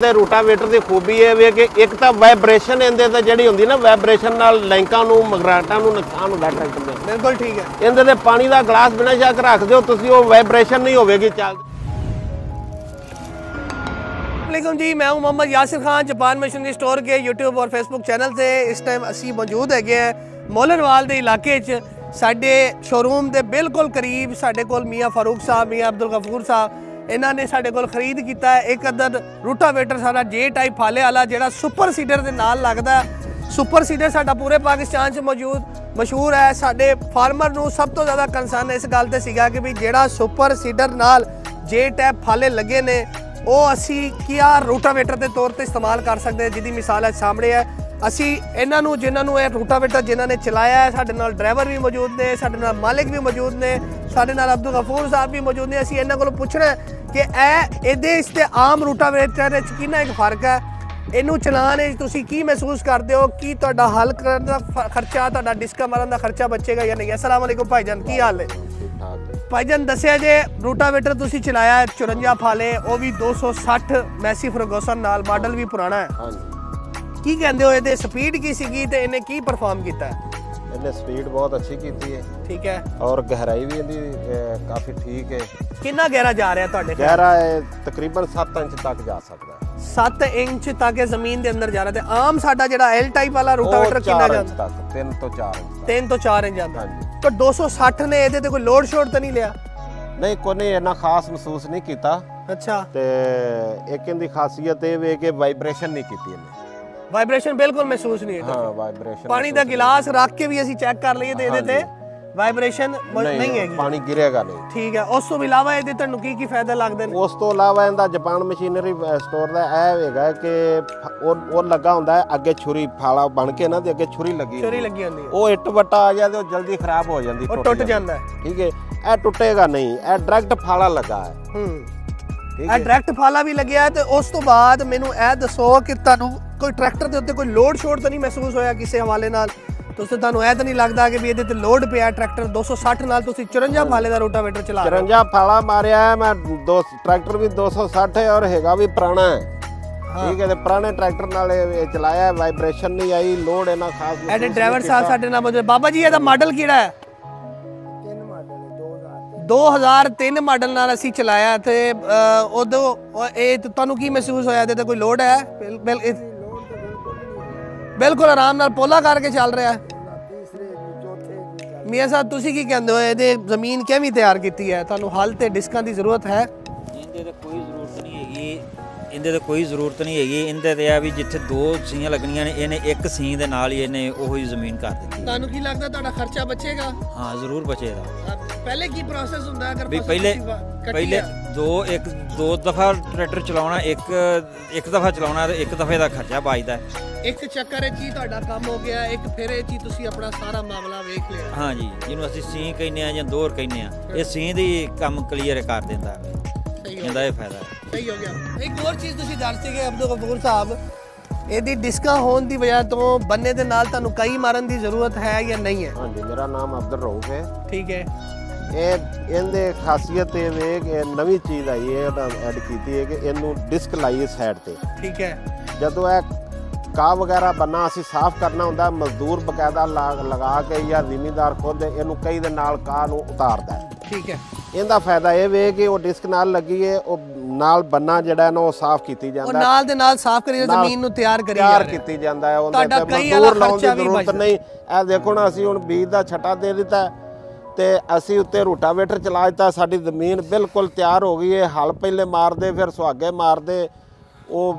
Rotavator की खूबी है कि एक तो वाइब्रेशन इहदे जी होंगी ना, वाइब्रेशन नाल लिंकां नूं मगराटां नूं नुकसान होंदा ट्रैक्टर में। बिल्कुल ठीक है। इहदे ते पानी का गिलास बिना शक रख दो तुसीं, वो वाइब्रेशन नहीं होगी चल। वालेकुम जी, मैं हूं Mohammad Yasir Khan, Japan machinery store के यूट्यूब और फेसबुक चैनल से। इस टाइम असी मौजूद है मोलनवाल के इलाके साडे शोरूम के बिल्कुल करीब साडे कोल मियाँ फारूक साहब, मियाँ अब्दुल गफूर साहब, इन्होंने साडे कोल खरीद किया है एक अदद रूटावेटर साडा जे टाइप फाले वाला, जिहड़ा सुपर सीडर के नाल लगदा है। सुपर सीडर साडा पूरे पाकिस्तान से मौजूद मशहूर है। साडे फार्मर नूं सब तो ज़्यादा कंसर्न इस गल ते सीगा कि भी जिहड़ा सुपर सीडर नाल जे टाइप फाले लगे ने वो असी क्या रूटावेटर के तौर पर इस्तेमाल कर सकते हैं, जिहदी मिसाल है सामने है। असी इन्हों जिन्होंने रूटावेटर जिन्होंने चलाया है, साडे नाल ड्राइवर भी मौजूद ने, साडे नाल मालिक भी मौजूद ने, साडे नाल अब्दुल गफूर साहब भी मौजूद ने। असी इन्हों को पूछना है कि ये आम रूटावेटर कितना एक फर्क है, इनू चलाने तुसी की महसूस करते हो, कि तुहाडा हल करन दा खर्चा, तुहाडा डिस्का मारन दा खर्चा बचेगा या नहीं। अस्सलाम वालेकुम भाईजान, की हाल है? भाईजान दस्सिया जे रूटावेटर तुसी चलाया है 54 फाले, वो भी 260 मैसी फर्गूसन नाल, मॉडल भी पुराना है। की कहते हो ये स्पीड की सीगी ते इन्हें की परफॉर्म किया है? इन्हें स्पीड बहुत अच्छी की है, ठीक है, और गहराई भी इहदी काफी ठीक है। कितना गहरा जा रहा है तुहाडे? गहरा है तकरीबन 7 इंच तक जा सकता है। 7 इंच तक जमीन के अंदर जा रहा है। आम साडा जिहड़ा एल टाइप वाला रूटावेटर कितना जाता? 3 तो 4 इंच। 3 तो 4 इंच जाता। तो 260 ने इहदे ते कोई लोड शोड तो नहीं लिया? नहीं, कोई इन्ना खास महसूस नहीं किया। अच्छा। ते एक इहदी खासियत ये वे कि वाइब्रेशन नहीं की इन्हें। वाइब्रेशन बिल्कुल महसूस नहीं है। हाँ, वाइब्रेशन पानी का गिलास रख के भी असी चेक कर लिए ते इहदे वाइब्रेशन नहीं है, पानी गिरेगा नहीं। ठीक है। उस तो इलावा इहदे तन्नू की फायदा लगदे ने? उस तो इलावा इहदा जापान मशीनरी स्टोर दा ਇਹ ਹੈਗਾ कि ਉਹ ਲੱਗਾ ਹੁੰਦਾ ਹੈ ਅੱਗੇ ਛੁਰੀ ਫਾਲਾ ਬਣ ਕੇ ਨਾ, ਤੇ ਅੱਗੇ ਛੁਰੀ ਲੱਗੀ ਹੁੰਦੀ ਹੈ। ਉਹ ਇੱਟ ਵੱਟਾ ਆ ਜਾਏ ਤੇ ਉਹ ਜਲਦੀ ਖਰਾਬ ਹੋ ਜਾਂਦੀ, ਟੁੱਟ ਜਾਂਦਾ ਹੈ। ਠੀਕ ਹੈ, ਇਹ ਟੁੱਟੇਗਾ ਨਹੀਂ, ਇਹ ਡਾਇਰੈਕਟ ਫਾਲਾ ਲੱਗਾ ਹੈ। ਇਹ ਡਾਇਰੈਕਟ ਫਾਲਾ ਵੀ ਲੱਗਿਆ ਹੈ। ਤੇ ਉਸ ਤੋਂ ਬਾਅਦ ਮੈਨੂੰ ਇਹ ਦੱਸੋ ਕਿ ਤੁਹਾਨੂੰ ਕੋਈ ਟਰੈਕਟਰ ਦੇ ਉੱਤੇ ਕੋਈ ਲੋਡ ਸ਼ੋਡ ਤਾਂ ਨਹੀਂ ਮਹਿਸੂਸ ਹੋਇਆ ਕਿਸੇ ਹਵਾਲੇ ਨਾਲ? ਤੁਹਾਨੂੰ ਇਹ ਤਾਂ ਨਹੀਂ ਲੱਗਦਾ ਕਿ ਵੀ ਇਹਦੇ ਤੇ ਲੋਡ ਪਿਆ? ਟਰੈਕਟਰ 260 ਨਾਲ ਤੁਸੀਂ 54 ਫਾਲੇ ਦਾ ਰੋਟਾਵੇਟਰ ਚਲਾ ਰਹੇ ਹੋ। 54 ਫਾਲਾ ਮਾਰਿਆ ਹੈ ਮੈਂ। ਟਰੈਕਟਰ ਵੀ 260 ਹੈ ਔਰ ਹੈਗਾ ਵੀ ਪੁਰਾਣਾ ਹੈ। ਠੀਕ ਹੈ, ਤੇ ਪੁਰਾਣੇ ਟਰੈਕਟਰ ਨਾਲ ਇਹ ਚਲਾਇਆ, ਵਾਈਬ੍ਰੇਸ਼ਨ ਨਹੀਂ ਆਈ, ਲੋਡ ਇਹਨਾਂ ਖਾਸ ਨਹੀਂ। ਇਹਦੇ ਡਰਾਈਵਰ ਸਾਹਿਬ ਸਾਡੇ ਨਾਲ ਮੌਜੂਦ। ਬਾਬਾ ਜੀ ਇਹਦਾ ਮਾਡਲ ਕਿਹੜਾ ਹੈ? 2003 ਮਾਡਲ ਨਾਲ ਅਸੀਂ ਚਲਾਇਆ ਤੇ ਉਦੋਂ ਇਹ ਤੁਹਾਨੂੰ ਕੀ ਮਹਿਸੂਸ ਹੋਇਆ? ਇਹਦੇ ਤੇ ਕੋਈ ਲੋਡ ਹੈ? ਬਿਲਕੁਲ ਆਰਾਮ ਨਾਲ ਪੋਲਾ ਕਰਕੇ ਚੱਲ ਰਿਹਾ ਹੈ। ਮੀਆਂ ਸਾਹਿਬ ਤੁਸੀਂ ਕੀ ਕਹਿੰਦੇ ਹੋ? ਇਹਦੇ ਜ਼ਮੀਨ ਕਿਵੇਂ ਤਿਆਰ ਕੀਤੀ ਹੈ? ਤੁਹਾਨੂੰ ਹਲ ਤੇ ਡਿਸਕਾਂ ਦੀ ਜ਼ਰੂਰਤ ਹੈ? ਇਹਦੇ ਤੇ ਕੋਈ ਜ਼ਰੂਰਤ ਨਹੀਂ ਹੈਗੀ, ਇਹਦੇ ਤੇ ਕੋਈ ਜ਼ਰੂਰਤ ਨਹੀਂ ਹੈਗੀ। ਇਹਦੇ ਤੇ ਆ ਵੀ ਜਿੱਥੇ 2 ਸੀਆਂ ਲੱਗਣੀਆਂ ਨੇ, ਇਹਨੇ ਇੱਕ ਸੀ ਦੇ ਨਾਲ ਹੀ ਇਹਨੇ ਉਹੀ ਜ਼ਮੀਨ ਕਰ ਦਿੱਤੀ। ਤੁਹਾਨੂੰ ਕੀ ਲੱਗਦਾ ਤੁਹਾਡਾ ਖਰਚਾ ਬਚੇਗਾ? ਹਾਂ, ਜ਼ਰੂਰ ਬਚੇਗਾ। ਪਹਿਲੇ ਕੀ ਪ੍ਰੋਸੈਸ ਹੁੰਦਾ ਅਗਰ ਵੀ ਪਹਿਲੇ ਦੋ ਦਫਾ ਟਰੈਕਟਰ ਚਲਾਉਣਾ, ਇੱਕ ਦਫਾ ਚਲਾਉਣਾ ਤੇ ਇੱਕ ਦਫੇ ਦਾ ਖਰਚਾ ਬਚਦਾ। ਇੱਕ ਚੱਕਰ ਇਹ ਚੀਜ਼ ਤੁਹਾਡਾ ਕੰਮ ਹੋ ਗਿਆ, ਇੱਕ ਫਿਰ ਇਹ ਚੀਜ਼ ਤੁਸੀਂ ਆਪਣਾ ਸਾਰਾ ਮਾਮਲਾ ਵੇਖ ਲਿਆ। ਹਾਂ ਜੀ, ਜਿਹਨੂੰ ਅਸੀਂ ਸੀ ਕਹਿੰਦੇ ਆ ਜਾਂ ਦੋਹਰ ਕਹਿੰਦੇ ਆ, ਇਹ ਸੀ ਦੀ ਕੰਮ ਕਲੀਅਰ ਕਰ ਦਿੰਦਾ। ਇਹਦਾ ਇਹ ਫਾਇਦਾ ਸਹੀ ਹੋ ਗਿਆ। ਇੱਕ ਹੋਰ ਚੀਜ਼ ਤੁਸੀਂ ਦੱਸ ਸੀਗੇ ਅਬਦੁਲ ਗਫੂਰ ਸਾਹਿਬ, ਇਹਦੀ ਡਿਸਕਾਂ ਹੋਣ ਦੀ ਵਜ੍ਹਾ ਤੋਂ ਬੰਨੇ ਦੇ ਨਾਲ ਤੁਹਾਨੂੰ ਕਈ ਮਾਰਨ ਦੀ ਜ਼ਰੂਰਤ ਹੈ ਜਾਂ ਨਹੀਂ ਹੈ? ਹਾਂਜੀ, ਮੇਰਾ ਨਾਮ ਅਬਦੁਲ ਰਊਫ ਹੈ। ਠੀਕ ਹੈ। ਇਹਦੇ ਖਾਸੀਅਤ ਇਹ ਵੇ ਕਿ ਨਵੀਂ ਚੀਜ਼ ਆਈ ਹੈ, ਐਡ ਕੀਤੀ ਹੈ ਕਿ ਇਹਨੂੰ ਡਿਸਕ ਲਾਈਏ ਸਾਈਡ ਤੇ। ਠੀਕ ਹੈ। ਜਦੋਂ ਇਹ ਕਾਹ ਵਗੈਰਾ ਬੰਨਾ ਅਸੀਂ ਸਾਫ਼ ਕਰਨਾ ਹੁੰਦਾ, ਮਜ਼ਦੂਰ ਬਕਾਇਦਾ ਲਗਾ ਕੇ ਜਾਂ ਜ਼ਿਮੀਂਦਾਰ ਖੁਦ ਇਹਨੂੰ ਕਈ ਦੇ ਨਾਲ ਕਾਹ ਨੂੰ ਉਤਾਰਦਾ। ਠੀਕ ਹੈ। ਇਹਦਾ ਫਾਇਦਾ ਇਹ ਵੇ ਕਿ ਉਹ ਡਿਸਕ ਨਾਲ ਲੱਗੀ ਹੈ, ਉਹ ਨਾਲ ਬੰਨਾ ਜਿਹੜਾ ਨਾ ਉਹ ਸਾਫ਼ ਕੀਤੀ ਜਾਂਦਾ, ਉਹ ਨਾਲ ਦੇ ਨਾਲ ਸਾਫ਼ ਕਰੀ ਜ਼ਮੀਨ ਨੂੰ ਤਿਆਰ ਕੀਤੀ ਜਾਂਦਾ ਹੈ। ਉਹਦੇ ਤੇ ਮਜ਼ਦੂਰ ਲਾਉਣ ਦੀ ਜ਼ਰੂਰਤ ਨਹੀਂ। ਇਹ ਦੇਖੋ ਨਾ, ਅਸੀਂ ਹੁਣ ਬੀਜ ਦਾ ਛੱਟਾ ਦੇ ਦਿੱਤਾ ਤੇ ਅਸੀਂ ਉੱਤੇ ਰੂਟਾਵੇਟਰ ਚਲਾ ਦਿੱਤਾ, ਸਾਡੀ ਜ਼ਮੀਨ ਬਿਲਕੁਲ ਤਿਆਰ ਹੋ ਗਈ ਹੈ। ਹਲ ਪਹਿਲੇ ਮਾਰਦੇ ਫਿਰ ਸੁਹਾਗੇ ਮਾਰਦੇ, ਉਹ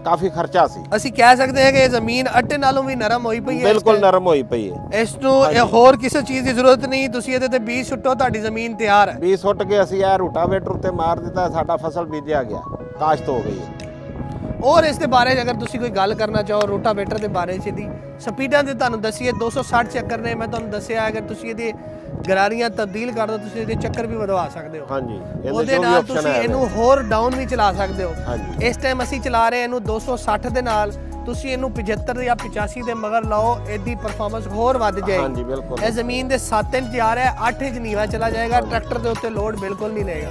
ਕਾਫੀ ਖਰਚਾ ਸੀ। ਅਸੀਂ ਕਹਿ ਸਕਦੇ ਹਾਂ ਕਿ ਜ਼ਮੀਨ ਆਟੇ ਨਾਲੋਂ ਵੀ ਨਰਮ ਹੋਈ ਪਈ ਹੈ। ਬਿਲਕੁਲ ਨਰਮ ਹੋਈ ਪਈ ਹੈ। ਇਸ ਨੂੰ ਹੋਰ ਕਿਸੇ ਚੀਜ਼ ਦੀ ਜ਼ਰੂਰਤ ਨਹੀਂ, ਤੁਸੀਂ ਇਹਦੇ ਤੇ ਬੀਜ ਸੁੱਟੋ, ਤੁਹਾਡੀ ਜ਼ਮੀਨ ਤਿਆਰ ਹੈ। ਬੀਜ ਸੁੱਟ ਕੇ ਅਸੀਂ ਇਹ ਰੂਟਾਵੇਟਰ ਉੱਤੇ ਮਾਰ ਦਿੱਤਾ, ਸਾਡਾ ਫਸਲ ਬੀਜਿਆ ਗਿਆ, ਕਾਸ਼ਤ ਹੋ ਗਈ ਹੈ। और इस बारे अगर तुसी कोई गल करना चाहो रोटावेटर के बारे स्पीडा तो तुहानू दसीए 260 चक्कर ने, मैं तुहानू दसिया अगर तुसी इहदी गरारियां तब्दील कर दो, तुसी इहदे चक्कर भी वधवा सकते हो। हाँ जी, ਉਹਦੇ ਨਾਲ ਤੁਸੀਂ ਇਹਨੂੰ ਹੋਰ ਡਾਊਨ ਵੀ ਚਲਾ ਸਕਦੇ ਹੋ। ਇਸ ਟਾਈਮ ਅਸੀਂ ਚਲਾ ਰਹੇ ਇਹਨੂੰ 260 ਦੇ ਨਾਲ, ਤੁਸੀਂ ਇਹਨੂੰ 75 ਜਾਂ 85 ਦੇ ਮਗਰ ਲਾਓ, ਇਹਦੀ ਪਰਫਾਰਮੈਂਸ ਹੋਰ ਵੱਧ ਜਾਏਗੀ। ਹਾਂ ਜੀ ਬਿਲਕੁਲ। ਇਹ ਜ਼ਮੀਨ ਦੇ 7 ਇੰਚ ਜਾ ਰਿਹਾ ਹੈ, 8 ਇੰਚ ਨੀਵਾ ਚਲਾ ਜਾਏਗਾ, ਟਰੈਕਟਰ ਦੇ ਉੱਤੇ ਲੋਡ ਬਿਲਕੁਲ ਨਹੀਂ ਲਏਗਾ।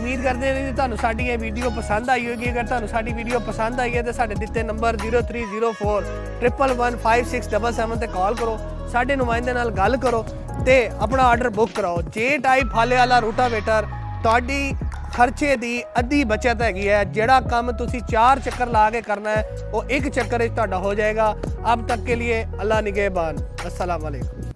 ਉਮੀਦ ਕਰਦੇ ਹਾਂ ਕਿ ਤੁਹਾਨੂੰ ਸਾਡੀ ਇਹ ਵੀਡੀਓ ਪਸੰਦ ਆਈ ਹੋਵੇਗੀ। ਅਗਰ ਤੁਹਾਨੂੰ ਸਾਡੀ ਵੀਡੀਓ ਪਸੰਦ ਆਈ ਹੈ ਤਾਂ ਸਾਡੇ ਦਿੱਤੇ ਨੰਬਰ 0304 111 5677 ਤੇ ਕਾਲ ਕਰੋ, ਸਾਡੇ ਨੁਮਾਇੰਦੇ ਨਾਲ ਗੱਲ ਕਰੋ ਤੇ ਆਪਣਾ ਆਰਡਰ ਬੁੱਕ ਕਰਾਓ। ਜੇ ਟਾਈਪ ਫਾਲੇ ਵਾਲਾ ਰੂਟਾਵੇਟਰ ਤੁਹਾਡੀ ਖਰਚੇ ਦੀ ਅੱਧੀ ਬਚਤ हैगी है। ਜਿਹੜਾ ਕੰਮ ਤੁਸੀਂ 4 ਚੱਕਰ ਲਾ ਕੇ ਕਰਨਾ है वो 1 ਚੱਕਰ ਵਿੱਚ ਤੁਹਾਡਾ ਹੋ ਜਾਏਗਾ। अब तक के लिए अल्लाह निगहबान। अस्सलाम वालेकुम।